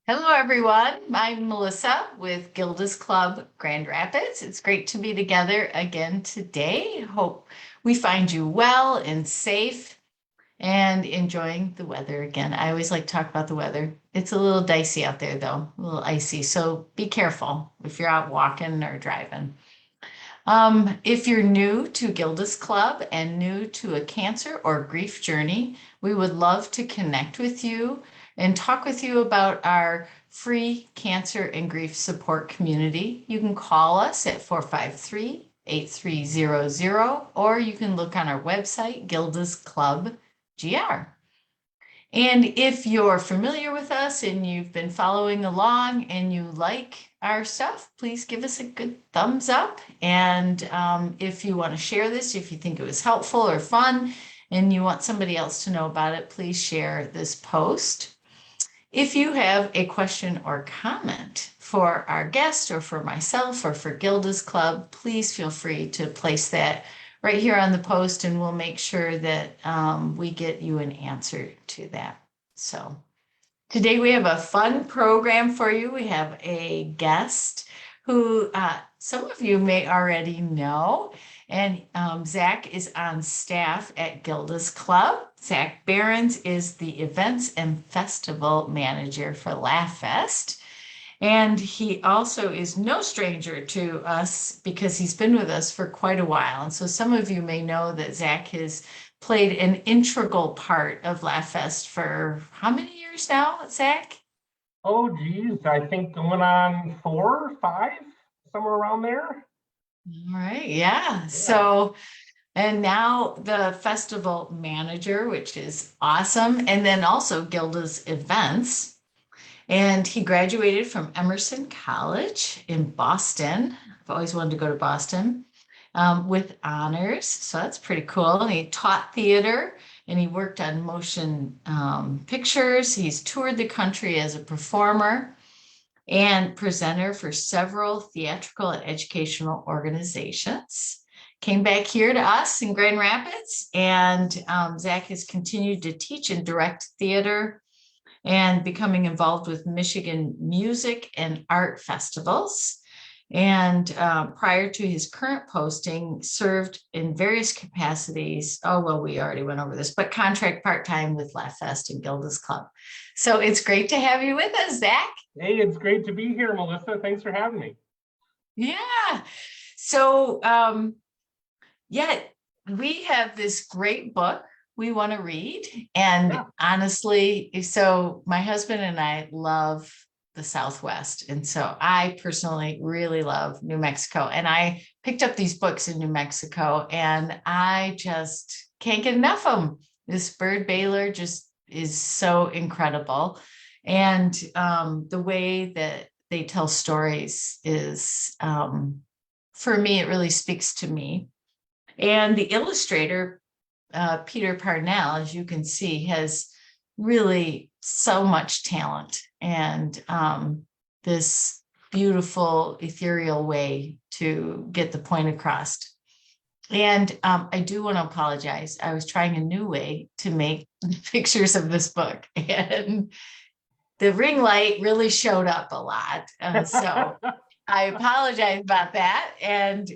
Hello, everyone. I'm Melissa with Gilda's Club Grand Rapids. It's great to be together again today. Hope we find you well and safe and enjoying the weather again. I always like to talk about the weather. It's a little dicey out there, though, a little icy. So be careful if you're out walking or driving. If you're new to Gilda's Club and new to a cancer or grief journey, we would love to connect with you and talk with you about our free cancer and grief support community. You can call us at 453-8300, or you can look on our website, Gilda's Club GR. And if you're familiar with us and you've been following along and you like our stuff, please give us a good thumbs up. And if you want to share this, if you think it was helpful or fun, and you want somebody else to know about it, please share this post. If you have a question or comment for our guest or for myself or for Gilda's Club, please feel free to place that right here on the post, and we'll make sure that we get you an answer to that. So today we have a fun program for you. We have a guest who some of you may already know, and Zack is on staff at Gilda's Club. Zack Berends is the events and festival manager for LaughFest. And he also is no stranger to us because he's been with us for quite a while. And so some of you may know that Zack has played an integral part of LaughFest for how many years now, Zack? Oh, geez, I think going on 4, 5, somewhere around there. All right, yeah. Yeah. So, and now the festival manager, which is awesome. And then also Gilda's events. And he graduated from Emerson College in Boston. I've always wanted to go to Boston with honors. So that's pretty cool. And he taught theater and he worked on motion pictures. He's toured the country as a performer and presenter for several theatrical and educational organizations. Came back here to us in Grand Rapids, and Zack has continued to teach and direct theater and becoming involved with Michigan music and art festivals. And prior to his current posting, served in various capacities. Oh, well, we already went over this, but contract part-time with LaughFest and Gilda's Club. So it's great to have you with us, Zack. Hey, it's great to be here, Melissa. Thanks for having me. Yeah. So, yeah, we have this great book we want to read. And Yeah. honestly, so my husband and I love the Southwest. And so I personally really love New Mexico. And I picked up these books in New Mexico and I just can't get enough of them. This Byrd Baylor just is so incredible. And the way that they tell stories is, for me, it really speaks to me. And the illustrator, Peter Parnall, as you can see, has really so much talent and this beautiful, ethereal way to get the point across. And I do want to apologize. I was trying a new way to make pictures of this book, and the ring light really showed up a lot. So I apologize about that. And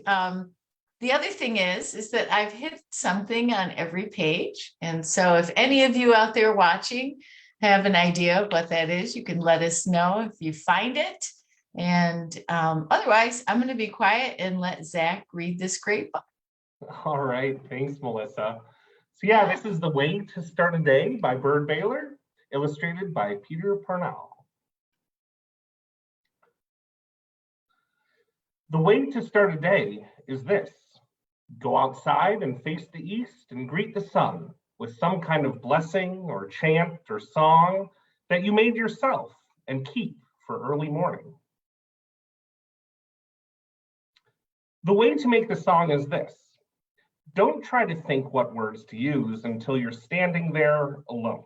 the other thing is that I've hit something on every page. And so if any of you out there watching have an idea of what that is, you can let us know if you find it. And otherwise, I'm going to be quiet and let Zack read this great book. All right. Thanks, Melissa. So, yeah, this is The Way to Start a Day by Byrd Baylor, illustrated by Peter Parnall. The way to start a day is this: go outside and face the east and greet the sun with some kind of blessing or chant or song that you made yourself and keep for early morning. The way to make the song is this: don't try to think what words to use until you're standing there alone.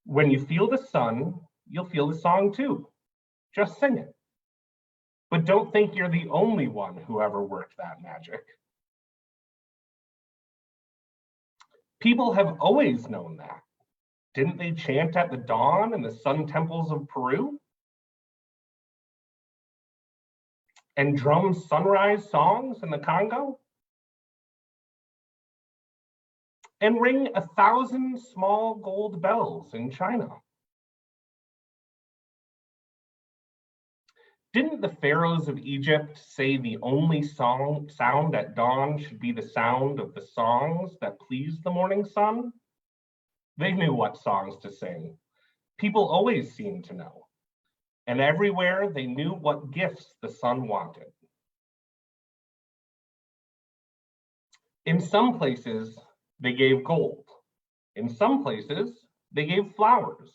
When you feel the sun, you'll feel the song too. Just sing it. But don't think you're the only one who ever worked that magic. People have always known that. Didn't they chant at the dawn in the sun temples of Peru? And drum sunrise songs in the Congo? And ring 1,000 small gold bells in China? Didn't the pharaohs of Egypt say the only sound at dawn should be the sound of the songs that please the morning sun? They knew what songs to sing. People always seemed to know. And everywhere they knew what gifts the sun wanted. In some places, they gave gold. In some places, they gave flowers.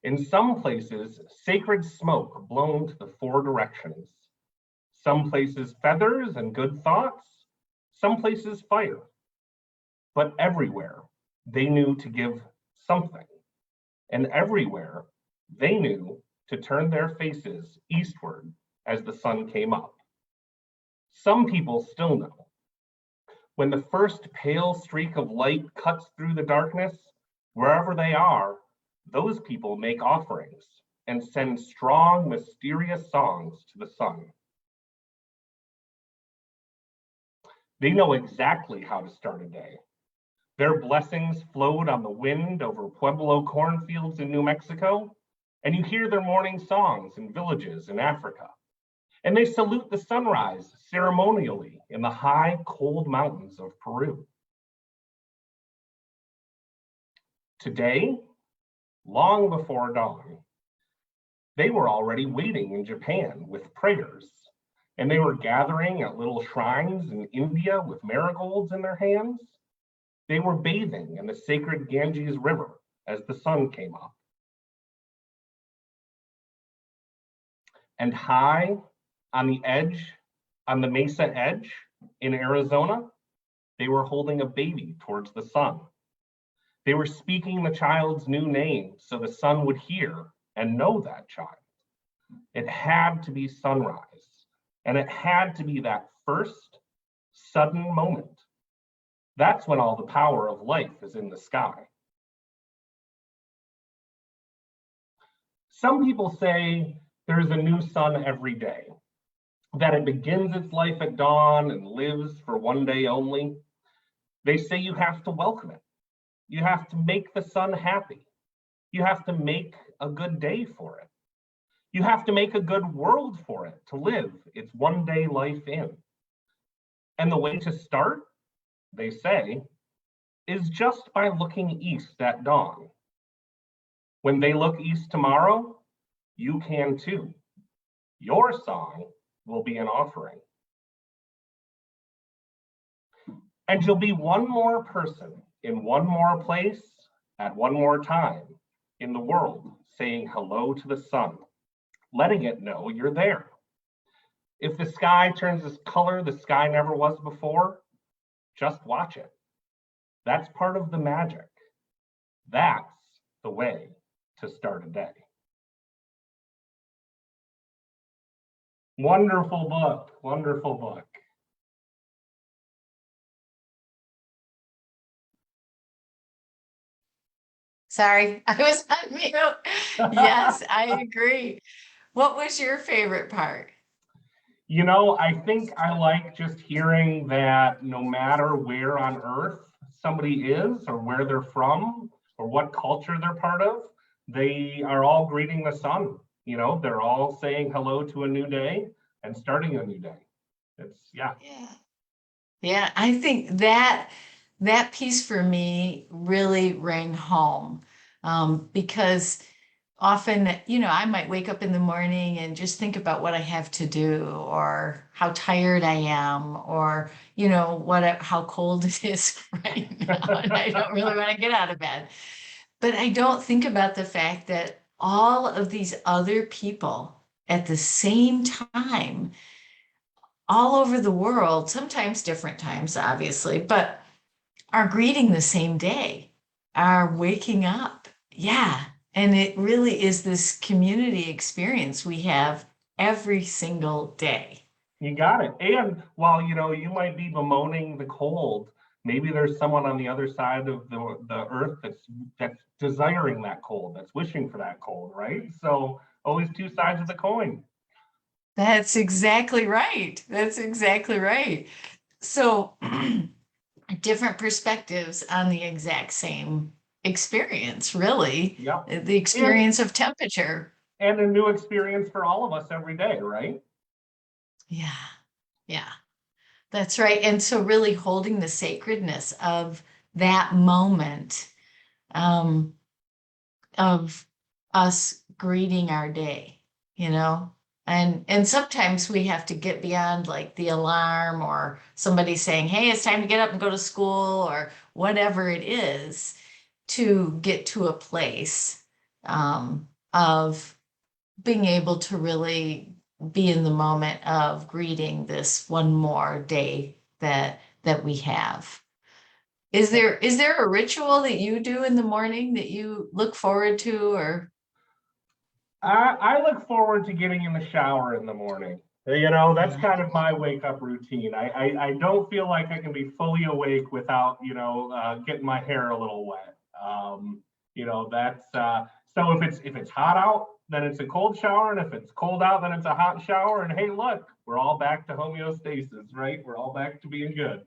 In some places, sacred smoke blown to the 4 directions. Some places, feathers and good thoughts. Some places, fire. But everywhere, they knew to give something. And everywhere, they knew to turn their faces eastward as the sun came up. Some people still know. When the first pale streak of light cuts through the darkness, wherever they are, those people make offerings and send strong, mysterious songs to the sun. They know exactly how to start a day. Their blessings flowed on the wind over Pueblo cornfields in New Mexico, and you hear their morning songs in villages in Africa. And they salute the sunrise ceremonially in the high, cold mountains of Peru. Today, long before dawn, they were already waiting in Japan with prayers, and they were gathering at little shrines in India with marigolds in their hands. They were bathing in the sacred Ganges River as the sun came up. And high on the mesa edge in Arizona, they were holding a baby towards the sun. They were speaking the child's new name so the sun would hear and know that child. It had to be sunrise, and it had to be that first sudden moment. That's when all the power of life is in the sky. Some people say there's a new sun every day, that it begins its life at dawn and lives for one day only. They say you have to welcome it. You have to make the sun happy. You have to make a good day for it. You have to make a good world for it to live its one day life in. And the way to start, they say, is just by looking east at dawn. When they look east tomorrow, you can too. Your song will be an offering. And you'll be one more person in one more place at one more time in the world saying hello to the sun, letting it know you're there. If the sky turns this color the sky never was before, just watch it. That's part of the magic. That's the way to start a day. Wonderful book, wonderful book. Sorry, I was on mute. Yes, I agree. What was your favorite part? You know, I think I like just hearing that no matter where on earth somebody is or where they're from or what culture they're part of, they are all greeting the sun. You know, they're all saying hello to a new day and starting a new day. It's, yeah. Yeah, I think that piece for me really rang home, because often, I might wake up in the morning and just think about what I have to do or how tired I am or, how cold it is right now. And I don't really want to get out of bed. But I don't think about the fact that all of these other people at the same time, all over the world, sometimes different times, obviously, but are greeting the same day, are waking up. Yeah. And it really is this community experience we have every single day. You got it. And while, you might be bemoaning the cold, maybe there's someone on the other side of the earth that's desiring that cold, that's wishing for that cold, right? So always two sides of the coin. That's exactly right. That's exactly right. So different perspectives on the exact same experience, really, Yeah. the And experience of temperature. and a new experience for all of us every day, right? Yeah, yeah, that's right. And so really holding the sacredness of that moment, um, of us greeting our day, you know? And sometimes we have to get beyond like the alarm or somebody saying, "Hey, it's time to get up and go to school," or whatever it is, to get to a place of being able to really be in the moment of greeting this one more day that we have. Is there a ritual that you do in the morning that you look forward to, or I look forward to getting in the shower in the morning. That's kind of my wake up routine. I don't feel like I can be fully awake without, getting my hair a little wet. That's so if it's hot out, then it's a cold shower, and if it's cold out, then it's a hot shower. And hey, look, we're all back to homeostasis, right? We're all back to being good.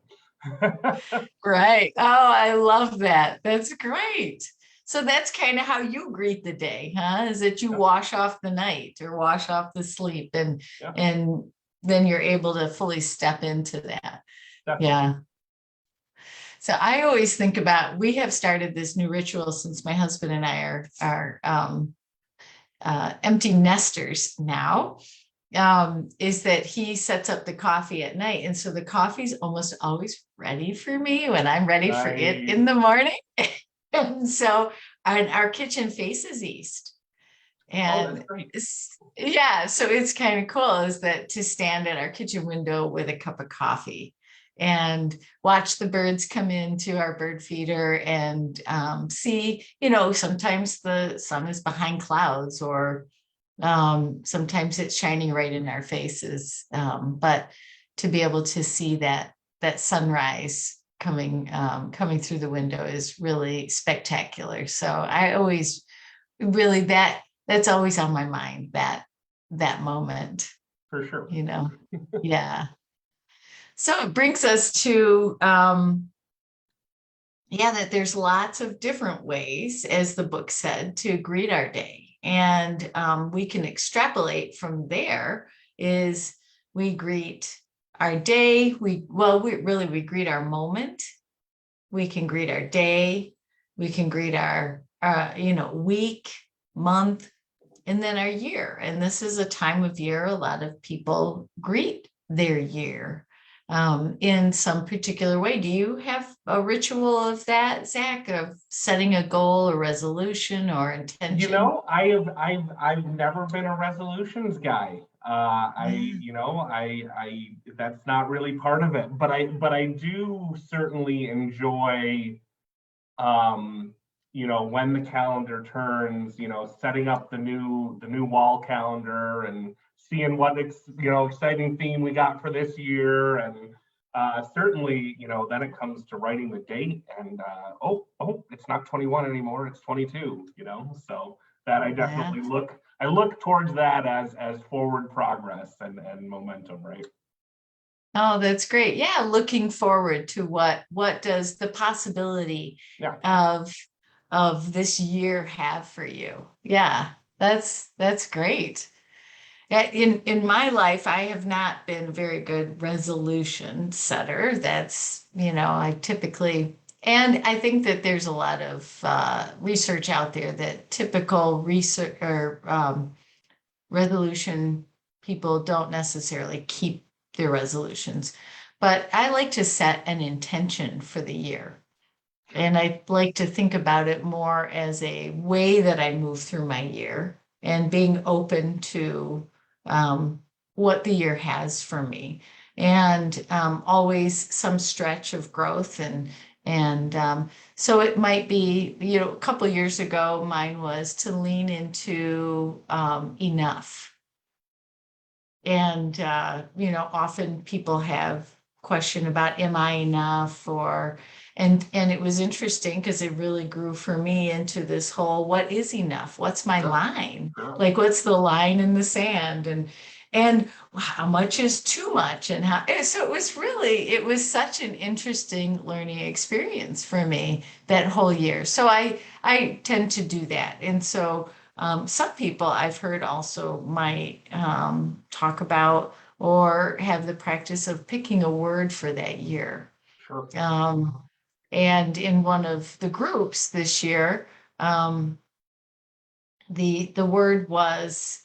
right? Oh, I love that. That's great. So that's kind of how you greet the day, huh? Is that you Yeah, wash off the night or wash off the sleep, and yeah, and then you're able to fully step into that. definitely. Yeah. So I always think about, we have started this new ritual since my husband and I are empty nesters now. Is that he sets up the coffee at night. And so the coffee's almost always ready for me when I'm ready for it Nice. in the morning. And so our kitchen faces east. Oh, that's And great. yeah, so it's kind of cool is that to stand at our kitchen window with a cup of coffee and watch the birds come into our bird feeder and see, sometimes the sun is behind clouds, or sometimes it's shining right in our faces. But to be able to see that sunrise coming through the window is really spectacular. So I always really that's always on my mind, that moment, For sure. you know. Yeah. So it brings us to yeah, that there's lots of different ways, as the book said, to greet our day. And we can extrapolate from there is we greet our day. We greet our moment. We can greet our day. We can greet our, week, month, and then our year. And this is a time of year a lot of people greet their year in some particular way. Do you have a ritual of that, Zach, of setting a goal or resolution or intention? I've never been a resolutions guy. Yeah. That's not really part of it. But I do certainly enjoy, when the calendar turns, setting up the new wall calendar and seeing what exciting theme we got for this year. And certainly, then it comes to writing the date, and oh, it's not 21 anymore, it's 22. So that Yeah. I look towards that as forward progress and momentum, right? Oh, that's great. Yeah, looking forward to what does the possibility Yeah. of of this year have for you? Yeah, that's great. In my life, I have not been a very good resolution setter. That's, I typically, and I think that there's a lot of research out there that typical research or resolution people don't necessarily keep their resolutions. But I like to set an intention for the year. And I like to think about it more as a way that I move through my year and being open to what the year has for me. And always some stretch of growth, and so it might be, a couple of years ago, mine was to lean into enough. And often people have question about am I enough, or and it was interesting because it really grew for me into this whole what is enough? What's my line? Sure. Like what's the line in the sand? And how much is too much? And how so it was such an interesting learning experience for me that whole year. So I tend to do that. And so some people I've heard also might talk about or have the practice of picking a word for that year. Sure. And in one of the groups this year, the word was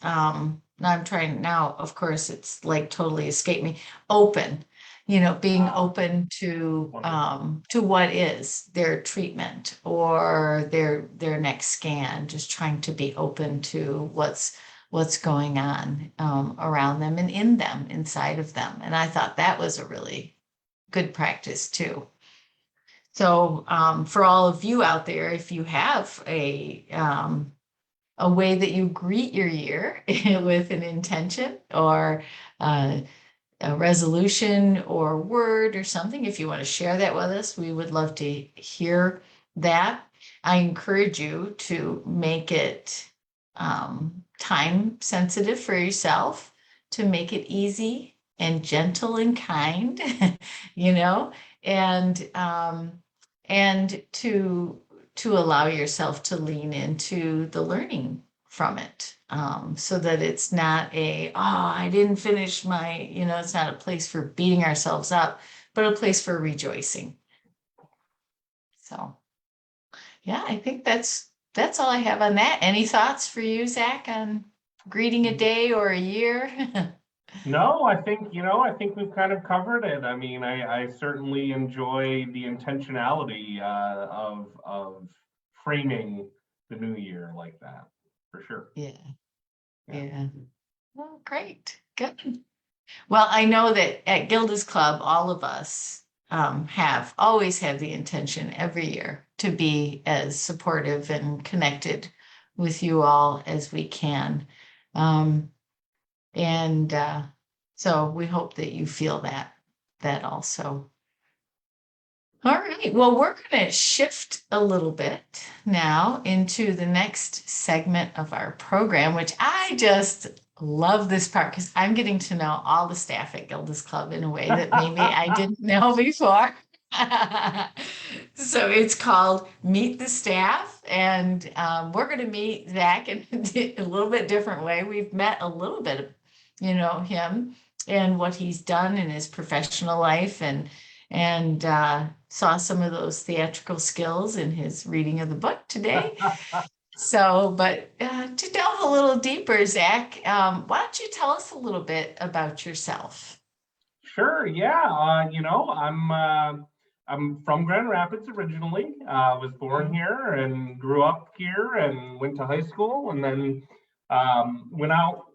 now I'm trying now, of course, it's like totally escaped me. Open, being open to what is their treatment or their next scan, just trying to be open to what's going on around them and in them, inside of them. And I thought that was a really good practice too. So for all of you out there, if you have a way that you greet your year with an intention or a resolution or word or something, if you want to share that with us, we would love to hear that. I encourage you to make it time sensitive for yourself, to make it easy and gentle and kind, you know, and and to allow yourself to lean into the learning from it, so that it's not I didn't finish my, it's not a place for beating ourselves up, but a place for rejoicing. So yeah, I think that's all I have on that. Any thoughts for you, Zack, on greeting a day or a year? No, I think we've kind of covered it. I mean, I certainly enjoy the intentionality of framing the new year like that, for sure. Yeah, Yeah. yeah. Well, great. Good. Well, I know that at Gilda's Club, all of us have always have the intention every year to be as supportive and connected with you all as we can. Um, and so we hope that you feel that also. All right. Well, we're going to shift a little bit now into the next segment of our program, which I just love this part because I'm getting to know all the staff at Gilda's Club in a way that maybe I didn't know before. So it's called Meet the Staff, and we're going to meet Zack in a little bit different way. We've met a little bit of, him and what he's done in his professional life, and saw some of those theatrical skills in his reading of the book today. So, but to delve a little deeper, Zack, why don't you tell us a little bit about yourself? Sure, yeah. I'm from Grand Rapids originally. Was born here and grew up here and went to high school, and then went out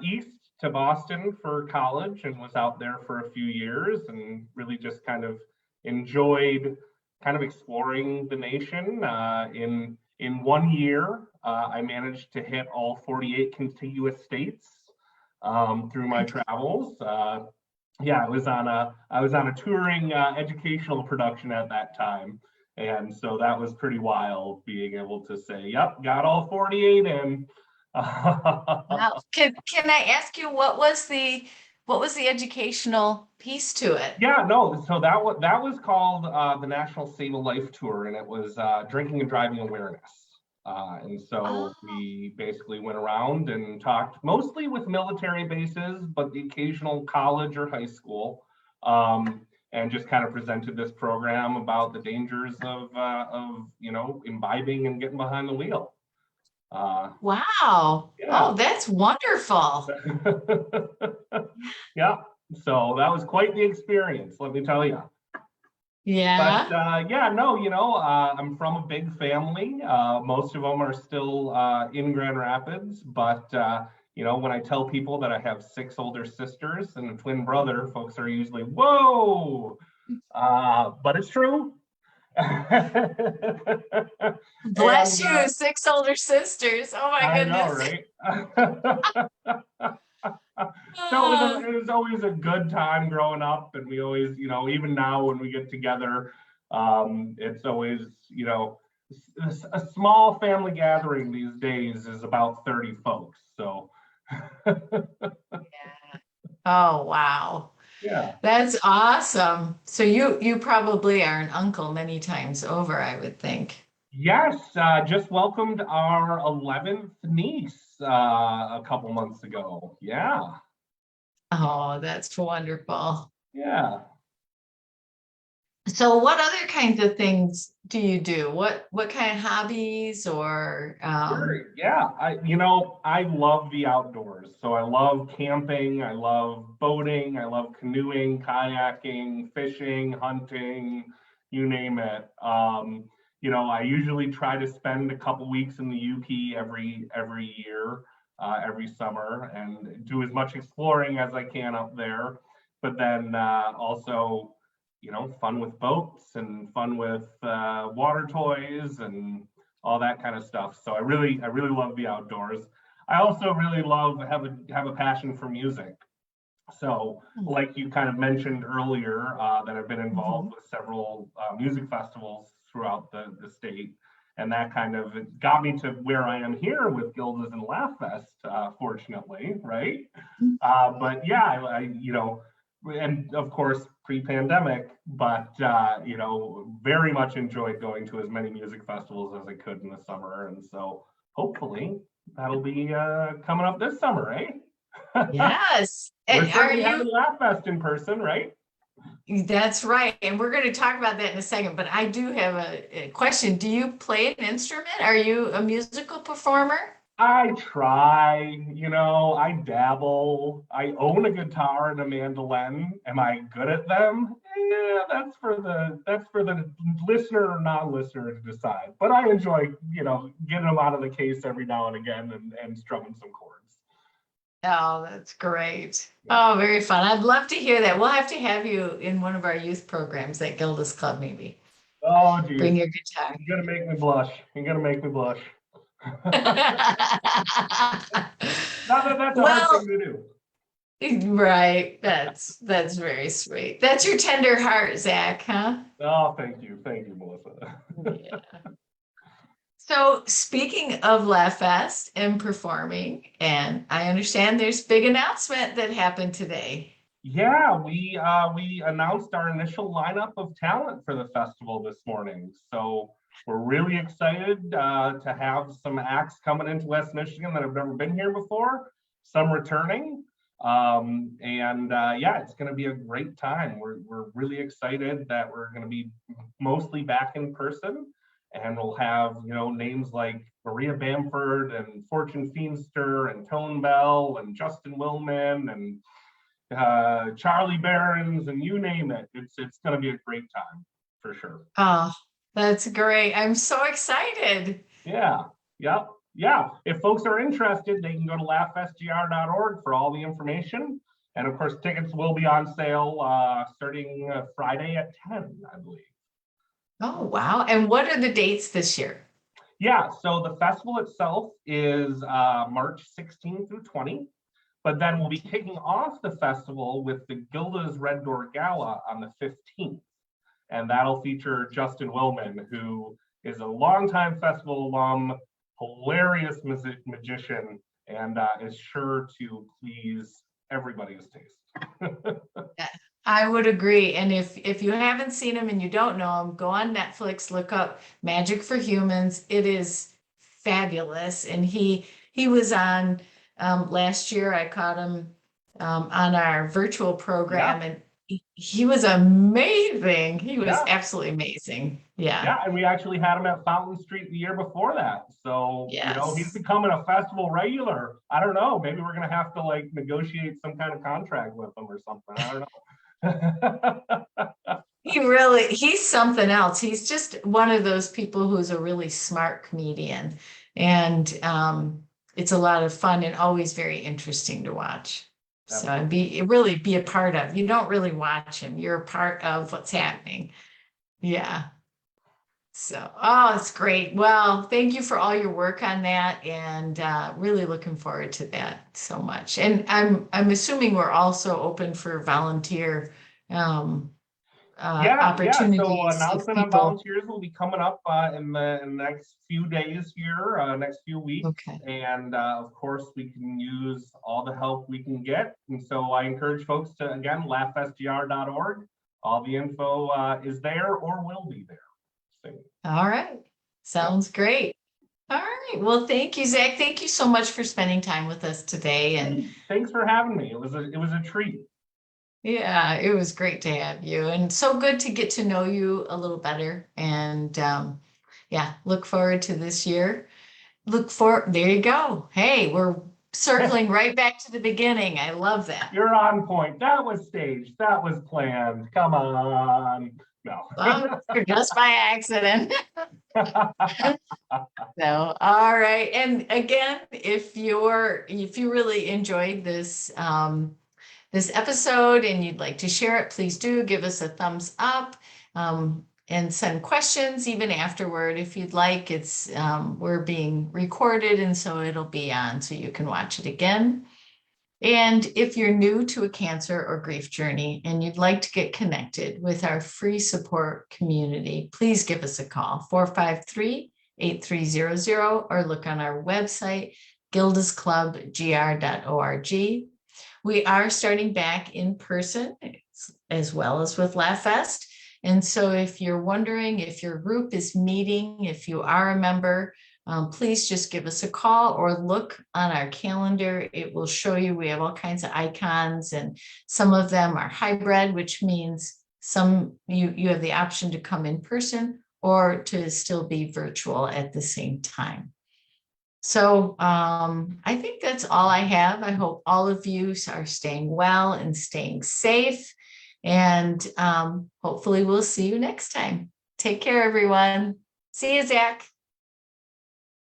east to Boston for college and was out there for a few years and really just kind of enjoyed kind of exploring the nation. In 1 year, I managed to hit all 48 contiguous states through my travels. Yeah, I was on a touring educational production at that time, and so that was pretty wild being able to say, "Yep, got all 48 in." Wow. Can I ask you what was the educational piece to it? Yeah, no. So that was called the National Save a Life Tour, and it was drinking and driving awareness. And Oh, so we basically went around and talked mostly with military bases, but the occasional college or high school, and just kind of presented this program about the dangers of imbibing and getting behind the wheel. wow. Yeah. Oh, that's wonderful. Yeah. So that was quite the experience, let me tell you. But Yeah. yeah, no, I'm from a big family. Most of them are still in Grand Rapids, but when I tell people that I have six older sisters and a twin brother, folks are usually, "Whoa!" But it's true. Bless And you, six older sisters. Oh my I know, goodness. right? So Ah, it was always a good time growing up, and we always, even now when we get together, it's always, a small family gathering these days is about 30 folks. So yeah. Oh, wow. yeah. That's awesome. So you probably are an uncle many times over, I would think. Yes, just welcomed our 11th niece a couple months ago. Yeah, Oh, that's wonderful. yeah. So what other kinds of things do you do? What kind of hobbies or Sure. Yeah. I love the outdoors. So I love camping. I love boating. I love canoeing, kayaking, fishing, hunting, you name it. I usually try to spend a couple weeks in the UP every year, every summer, and do as much exploring as I can up there. But then also, fun with boats and fun with water toys and all that kind of stuff. So I really love the outdoors. I also really love have a passion for music. So, like you kind of mentioned earlier, that I've been involved Mhm. with several music festivals throughout the state, and that kind of got me to where I am here with Gildas and LaughFest, fortunately, right? But yeah, and of course pre-pandemic, but very much enjoyed going to as many music festivals as I could in the summer, and so hopefully that'll be coming up this summer, eh? Yes. We're And are certainly you? having LaughFest in person, right? That's right. And we're going to talk about that in a second, but I do have a question. Do you play an instrument? Are you a musical performer? I try, I dabble. I own a guitar and a mandolin. Am I good at them? Yeah, that's for the listener or non-listener to decide. But I enjoy, getting them out of the case every now and again and strumming some chords. Oh, that's great. Yeah. Oh, very fun. I'd love to hear that. We'll have to have you in one of our youth programs at Gilda's Club, maybe. Oh, geez. Bring your guitar. You're gonna make me blush. You're gonna make me blush. Not that that's a hard Well, thing to do. right. That's very sweet. That's your tender heart, Zach, huh? Oh, thank you. Thank you, Melissa. Yeah. So speaking of Laugh Fest and performing, and I understand there's big announcement that happened today. Yeah, we announced our initial lineup of talent for the festival this morning. So we're really excited to have some acts coming into West Michigan that have never been here before, some returning. And yeah, it's going to be a great time. We're really excited that we're going to be mostly back in person, and we'll have names like Maria Bamford and Fortune Feimster and Tone Bell and Justin Willman and Charlie Berends, and you name it. It's going to be a great time for sure. Oh, that's great. I'm so excited. Yeah, yeah, yeah. If folks are interested, they can go to laughfestgr.org for all the information. And of course, tickets will be on sale starting Friday at 10, I believe. Oh, wow. And what are the dates this year? Yeah, so the festival itself is March 16th through 20. But then we'll be kicking off the festival with the Gilda's Red Door Gala on the 15th. And that'll feature Justin Willman, who is a longtime festival alum, hilarious magician, and is sure to please everybody's taste. Yeah, I would agree. And if you haven't seen him and you don't know him, go on Netflix, look up Magic for Humans. It is fabulous. And he was on last year. I caught him on our virtual Yeah, program, and he was amazing. He was yeah, absolutely amazing. Yeah. yeah. And we actually had him at Fountain Street the year before that. So, he's Yes. becoming a festival regular. I don't know. Maybe we're going to have to like negotiate some kind of contract with him or something. I don't know. He's something else. He's just one of those people who's a really smart comedian. And it's a lot of fun and always very interesting to watch. So and Absolutely. really be a part of. You don't really watch him. You're a part of what's happening. Yeah. So, oh, it's great. Well, thank you for all your work on that, and really looking forward to that so much. And I'm assuming we're also open for volunteer um, Yeah. So opportunities if announcement on people. volunteers will be coming up in the next few days here, next few weeks. Okay. And of course, we can use all the help we can get. And so I encourage folks to, again, laughfestgr.org. All the info is there or will be there soon. All right. Yep. Sounds great. All right. Well, thank you, Zach. Thank you so much for spending time with us today. And Hey, thanks for having me. It was a treat. yeah, it was great to have you, and so good to get to know you a little better. And yeah, look forward to this year. There you go. Hey, we're circling right back to the beginning. I love that. You're on point. That was staged. That was planned. Come on. No. Well, just by accident. So, all right. And again, if you really enjoyed this episode and you'd like to share it, please do give us a thumbs up, and send questions even afterward if you'd like. We're being recorded, and so it'll be on so you can watch it again. And if you're new to a cancer or grief journey and you'd like to get connected with our free support community, please give us a call, 453-8300, or look on our website, gildasclubgr.org. We are starting back in person as well as with LaughFest. And so if you're wondering if your group is meeting, if you are a member, please just give us a call or look on our calendar. It will show you, we have all kinds of icons, and some of them are hybrid, which means you have the option to come in person or to still be virtual at the same time. So I think that's all I have. I hope all of you are staying well and staying safe. And hopefully we'll see you next time. Take care, everyone. See you, Zach.